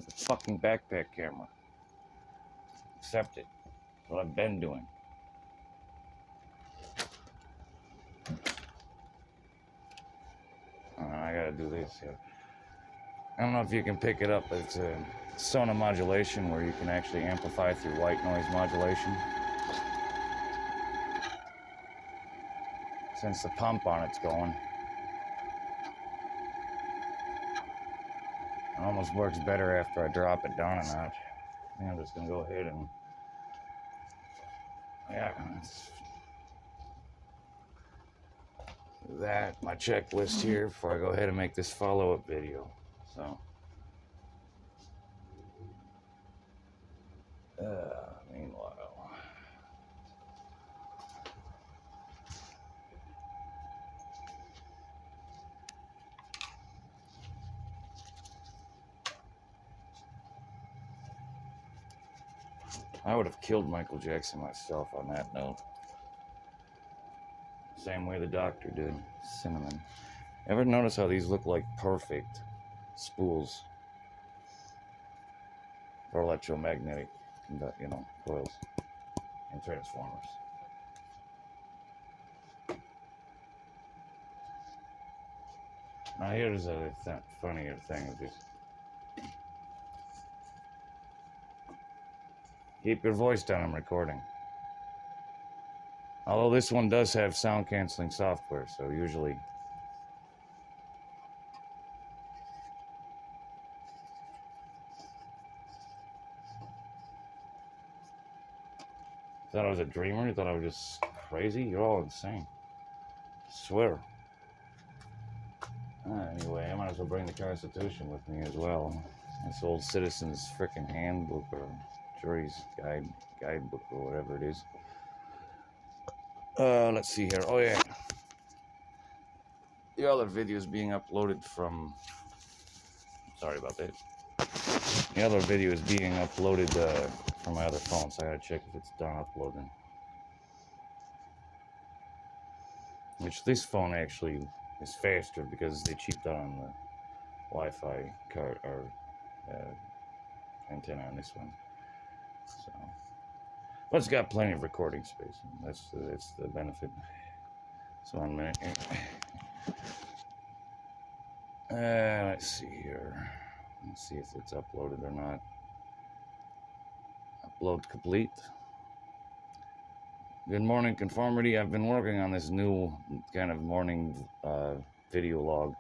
with the fucking backpack camera. Accept it. That's what I've been doing. I gotta do this here. I don't know if you can pick it up, but it's a Sona modulation where you can actually amplify through white noise modulation. Since the pump on it's going, it almost works better after I drop it down a notch. I think I'm just gonna go ahead and, yeah, that my checklist here before I go ahead and make this follow-up video. So, meanwhile, I would have killed Michael Jackson myself on that note. Same way the doctor did. Cinnamon. Ever notice how these look like perfect spools for electromagnetic, coils and transformers? Now here's a funnier thing of this. Keep your voice down, I'm recording. Although this one does have sound canceling software, so usually thought I was a dreamer? You thought I was just crazy? You're all insane. I swear. Anyway, I might as well bring the Constitution with me as well. This old Citizen's frickin' handbook or jury's guidebook or whatever it is. Let's see here. Oh yeah. The other video is being uploaded from... Sorry about that. The other video is being uploaded from my other phone, so I gotta check if it's done uploading. Which this phone actually is faster because they cheaped out on the Wi-Fi card or antenna on this one. So, but it's got plenty of recording space. That's the benefit. So 1 minute. Let's see here. Let's see if it's uploaded or not. Upload complete. Good morning, conformity. I've been working on this new kind of morning video log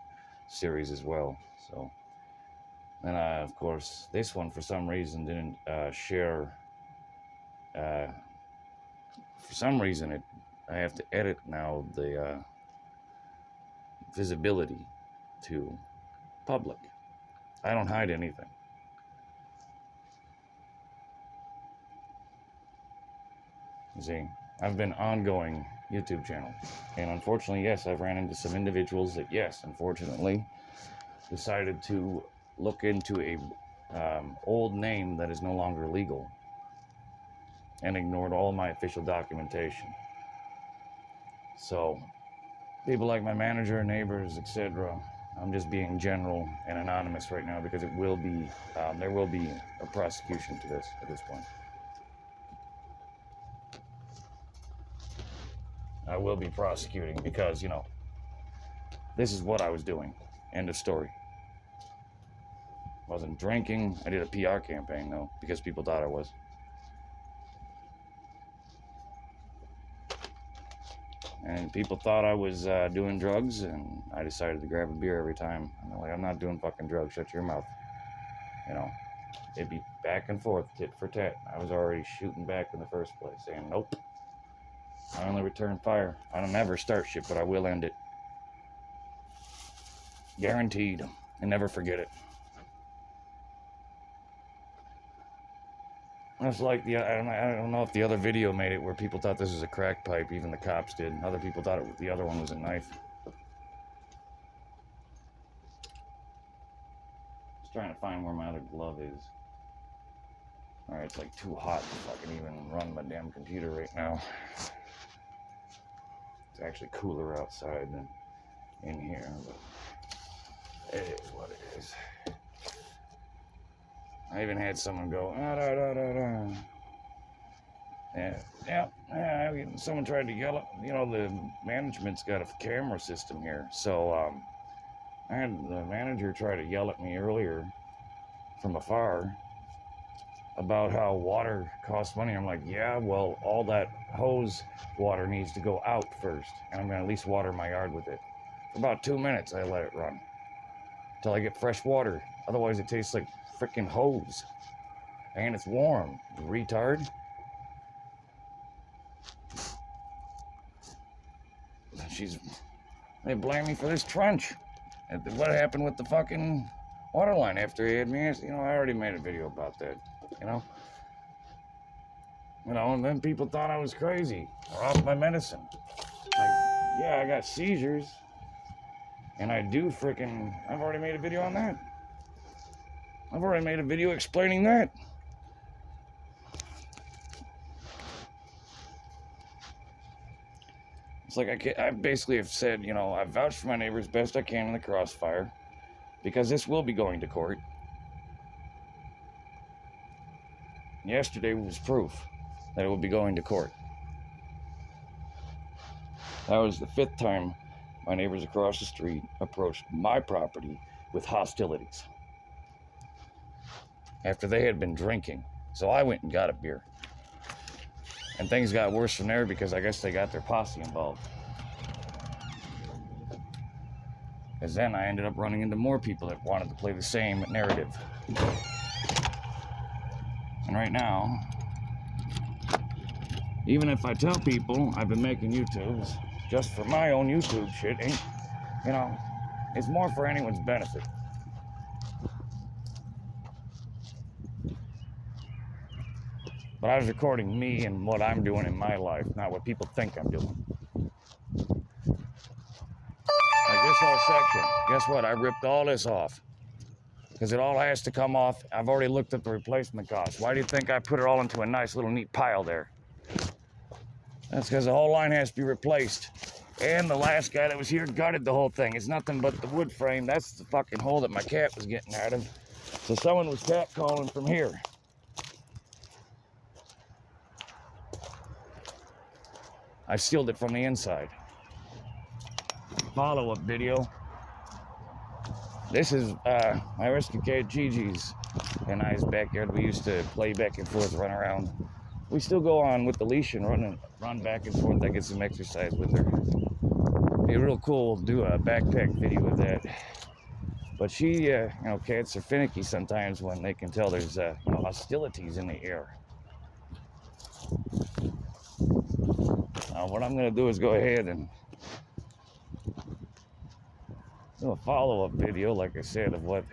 series as well. So, and of course, this one for some reason didn't share. For some reason, I have to edit now the visibility to public. I don't hide anything. You see, I've been ongoing YouTube channel, and unfortunately, yes, I've ran into some individuals that, yes, unfortunately, decided to look into a old name that is no longer legal, and ignored all my official documentation. So, people like my manager, neighbors, etc. I'm just being general and anonymous right now because it will be there will be a prosecution to this at this point. I will be prosecuting because, this is what I was doing. End of story. Wasn't drinking. I did a PR campaign, though, because people thought I was. And people thought I was doing drugs, and I decided to grab a beer every time. And they're like, I'm not doing fucking drugs. Shut your mouth. It'd be back and forth, tit for tat. I was already shooting back in the first place, saying, nope. I only return fire. I don't ever start shit, but I will end it. Guaranteed. And never forget it. It's like I don't know if the other video made it where people thought this was a crack pipe. Even the cops did. Other people thought the other one was a knife. Just trying to find where my other glove is. Alright, it's like too hot to fucking even run my damn computer right now. It's actually cooler outside than in here, but it is what it is. I even had someone go, ah, da, da, da, da. Yeah. Someone tried to yell at, the management's got a camera system here. So I had the manager try to yell at me earlier from afar about how water costs money. I'm like, yeah, well, all that hose water needs to go out first, and I'm gonna at least water my yard with it. For about 2 minutes, I let it run until I get fresh water. Otherwise, it tastes like freaking hose, and it's warm. You retard. They blame me for this trench. And what happened with the fucking water line after he had me? I already made a video about that. And then people thought I was crazy or off my medicine. Like, yeah, I got seizures, and I've already made a video on that. I've already made a video explaining that. It's like I basically have said, I've vouched for my neighbors best I can in the crossfire, because this will be going to court. Yesterday was proof that it will be going to court. That was the 5th time my neighbors across the street approached my property with hostilities after they had been drinking. So I went and got a beer. And things got worse from there because I guess they got their posse involved. Because then I ended up running into more people that wanted to play the same narrative. And right now, even if I tell people I've been making YouTubes just for my own YouTube shit, it's more for anyone's benefit. But I was recording me and what I'm doing in my life, not what people think I'm doing. Like this whole section, guess what? I ripped all this off. Because it all has to come off. I've already looked at the replacement cost. Why do you think I put it all into a nice little neat pile there? That's because the whole line has to be replaced. And the last guy that was here gutted the whole thing. It's nothing but the wood frame. That's the fucking hole that my cat was getting out of. So someone was catcalling from here. I sealed it from the inside. Follow-up video. This is my rescue cat Gigi's and I's backyard. We used to play back and forth, run around. We still go on with the leash and run back and forth. I get some exercise with her. Be real cool to do a backpack video with that. But she, cats are finicky sometimes when they can tell there's hostilities in the air. What I'm going to do is go ahead and do a follow-up video, like I said, of what,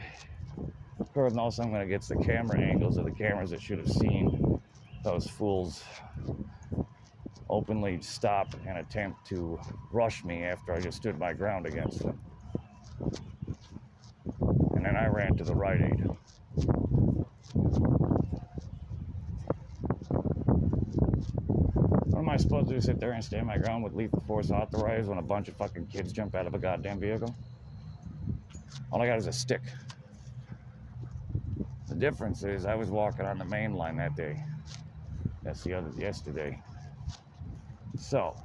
of course, and also I'm going to get the camera angles of the cameras that should have seen those fools openly stop and attempt to rush me after I just stood my ground against them. And then I ran to the Rite Aid. What am I supposed to do, sit there and stand my ground with lethal force authorized when a bunch of fucking kids jump out of a goddamn vehicle? All I got is a stick. The difference is I was walking on the main line that day. That's yesterday. So,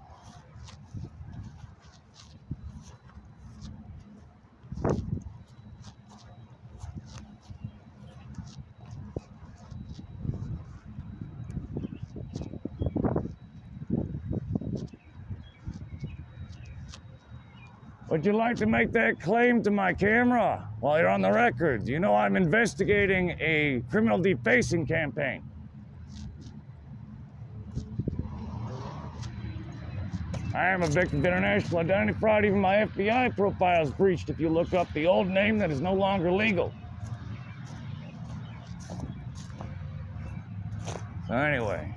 would you like to make that claim to my camera while you're on the record? You know I'm investigating a criminal defacing campaign. I am a victim of international identity fraud. Even my FBI profile is breached if you look up the old name that is no longer legal. So anyway.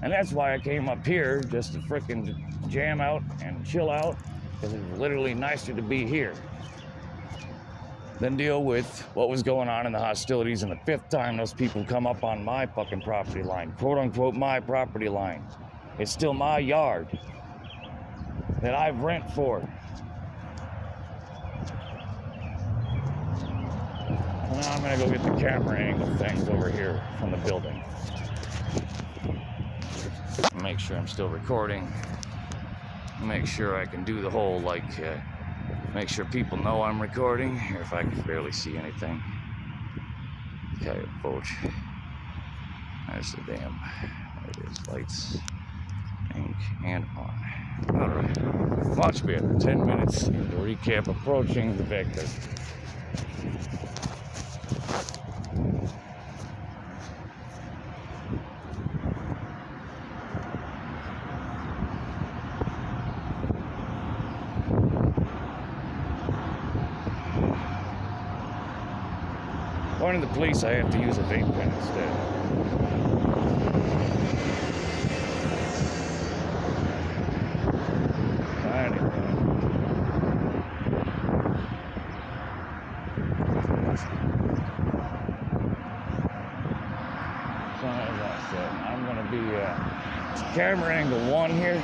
And that's why I came up here, just to frickin' jam out and chill out, because it was literally nicer to be here than deal with what was going on in the hostilities. And the 5th time those people come up on my fucking property line, quote unquote my property line. It's still my yard that I've rent for. So now I'm gonna go get the camera angle things over here from the building. Make sure I'm still recording. Make sure I can do the whole, like, make sure people know I'm recording. Here, if I can barely see anything. Okay, approach. There's the damn, there it is, lights, ink, and on. Alright, much better. 10 minutes to recap approaching the victim. According to the police, I have to use a vape pen instead. Anyway. So as I said, I'm going to be camera angle 1 here.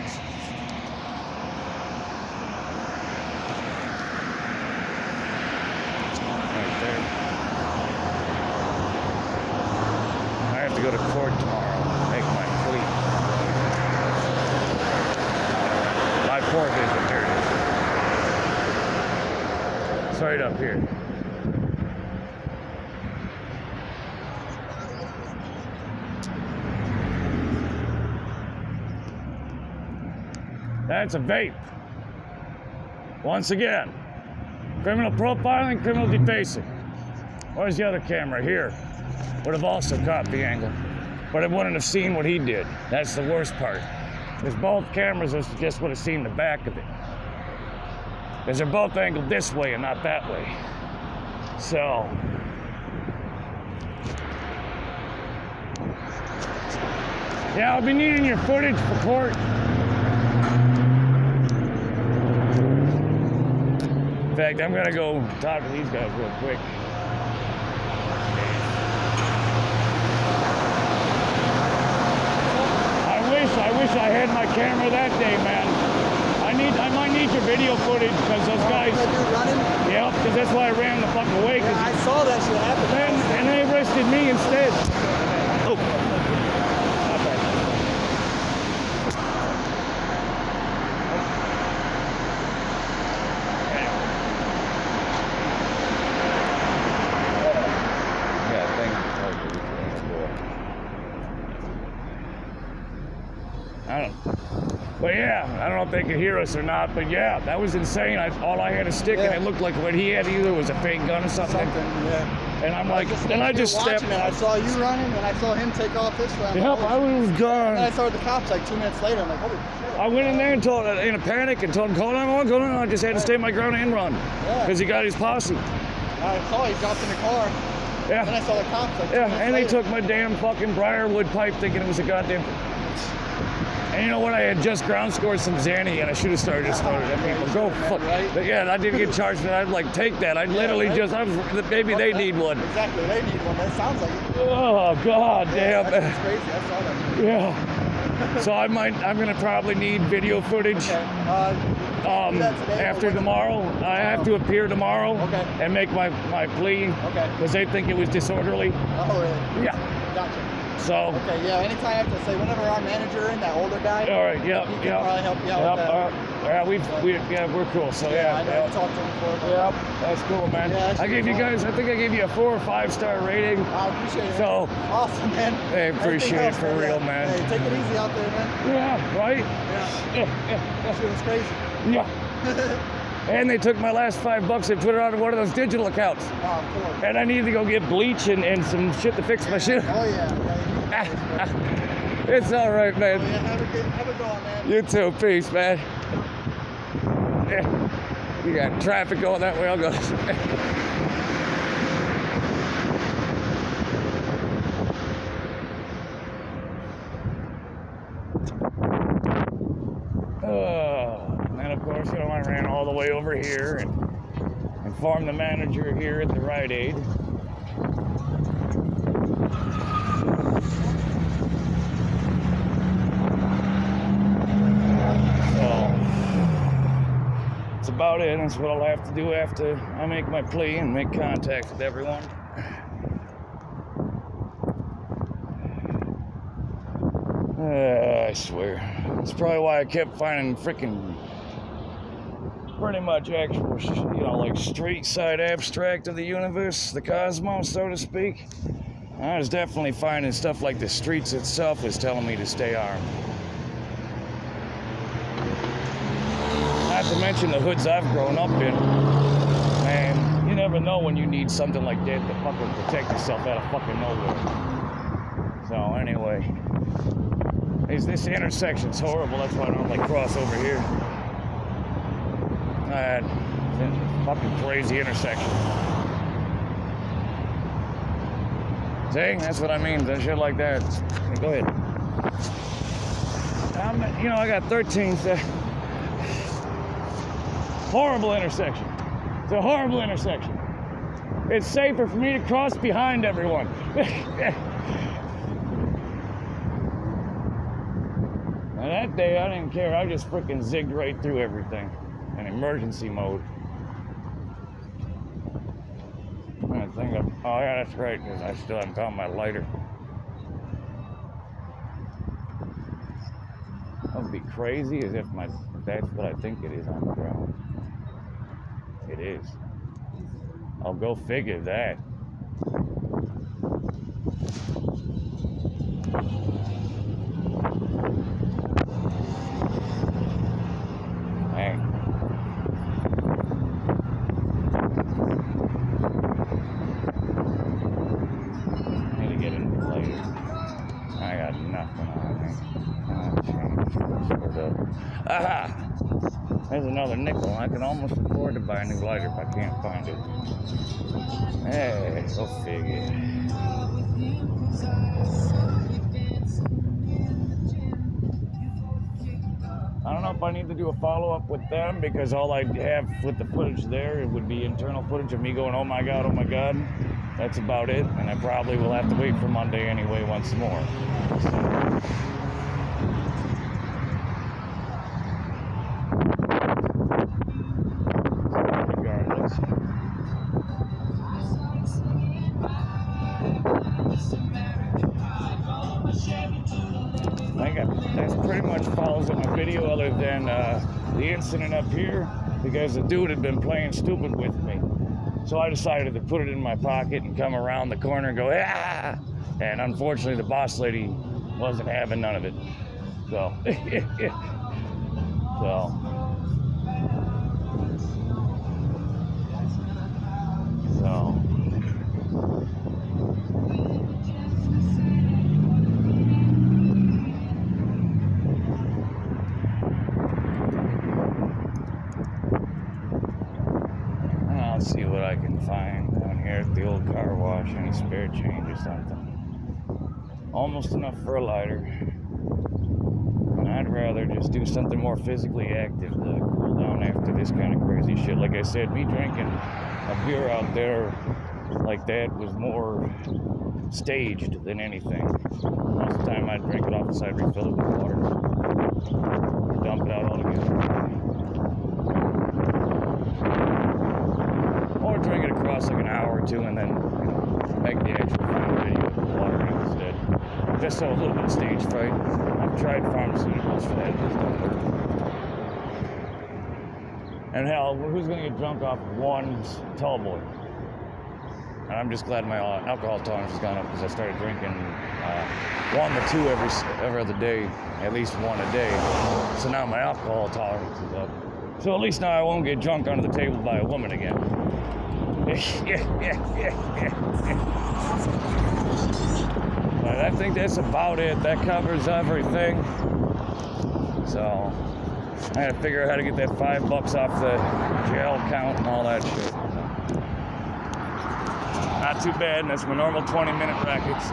Right there. I have to go to court tomorrow and make my plea. My court visit, there it is. It's right up here. That's a vape. Once again, criminal profiling, criminal defacing. Where's the other camera? Here. Would have also caught the angle, but it wouldn't have seen what he did. That's the worst part. Because both cameras just would have seen the back of it. Because they're both angled this way and not that way. So, yeah, I'll be needing your footage for court. In fact, I'm gonna go talk to these guys real quick. I wish I had my camera that day, man. I might need your video footage because those guys. You're running? Yep, because that's why I ran the fuck away. Yeah, I saw that shit happen. And they arrested me instead. Oh. Not bad. Yeah, thank you. I don't know. But yeah, I don't know if they could hear us or not, but yeah, that was insane. All I had a stick and it looked like what he had either was a fake gun or something. Yeah. And I'm like, then I just stepped. It. I saw you running and I saw him take off this round. Yep, I was gone. And then I saw the cops like 2 minutes later. I'm like, holy shit. I went in there and told, in a panic, and told him, call 911, I just had to stay my ground and run. Yeah. Because he got his posse. I saw he dropped in the car. Yeah. And then I saw the cops like 2 Yeah, minutes and they later. took my damn fucking briarwood pipe thinking it was a goddamn. And you know what? I had just ground scored some Xanny, and I should have started at people. Go fuck. But yeah, I didn't get charged for that. I'd like take that. I literally just. Maybe they need one. Exactly, they need one. That sounds like it. Oh god damn. That's crazy. I saw that. Yeah. So I'm gonna probably need video footage. Okay. After tomorrow, I have to appear tomorrow. Okay. And make my plea. Okay. Because they think it was disorderly. Oh really? Yeah. Gotcha. So. Okay, yeah, anytime I have to say, whenever our manager and that older guy, All right, yeah, he can probably help you out with that. We're cool. So I know you talked to him before. Yep, that's cool, man. Yeah, I gave you guys, I think I gave you a 4 or 5 star rating. I appreciate it. So. Awesome, man. I appreciate it for real, man. Hey, take it easy out there, man. Yeah, right? Yeah. That shit was crazy. Yeah. And they took my last $5 and put it on one of those digital accounts. Oh, of course. And I need to go get bleach and some shit to fix my shit. Oh, yeah. It's all right, man. Oh, yeah, have a good one, man. You too. Peace, man. Yeah. You got traffic going that way. I'll go this way. And of course, I ran all the way over here and informed the manager here at the Rite Aid. So that's about it. That's what I'll have to do after I make my plea and make contact with everyone. I swear. That's probably why I kept finding freaking pretty much actual, like street side abstract of the universe, the cosmos, so to speak. I was definitely finding stuff like the streets itself was telling me to stay armed. Not to mention the hoods I've grown up in. Man, you never know when you need something like that to fucking protect yourself out of fucking nowhere. So anyway, this intersection's horrible. That's why I don't like cross over here. Fucking crazy intersection. See, that's what I mean. That shit like that. Go ahead. I got 13th. Horrible intersection. It's a horrible intersection. It's safer for me to cross behind everyone. Now that day, I didn't care. I just freaking zigged right through everything in emergency mode. Oh yeah, that's right, because I still haven't found my lighter. That would be crazy as if that's what I think it is on the ground. It is. I'll go figure that. Hey. Aha! There's another nickel. I can almost afford to buy a new lighter if I can't find it. Hey, go figure. I don't know if I need to do a follow-up with them because all I have with the footage there, it would be internal footage of me going, oh my god, oh my god. That's about it, and I probably will have to wait for Monday anyway once more. That pretty much follows up my video other than the incident up here because the dude had been playing stupid with me. So I decided to put it in my pocket and come around the corner and go, ah! And unfortunately the boss lady wasn't having none of it. So, I'll see what I can find down here at the old car wash, any spare change or something. Almost enough for a lighter. And I'd rather just do something more physically active to cool down after this kind of crazy shit. Like I said, me drinking a beer out there like that was more staged than anything. Most of the time I'd drink it off the side, refill it with water, dump it out altogether. Or drink it across like an hour or two and then make the actual final video with the water instead. Just so a little bit of stage fright. I've tried pharmaceuticals for that, it just don't work. And hell, who's gonna get drunk off one tall boy? And I'm just glad my alcohol tolerance has gone up because I started drinking 1 to 2 every other day, at least 1 a day. So now my alcohol tolerance is up. So at least now I won't get drunk under the table by a woman again. But I think that's about it. That covers everything. So I gotta figure out how to get that $5 off the jail count and all that shit. Not too bad, and that's my normal 20-minute rackets.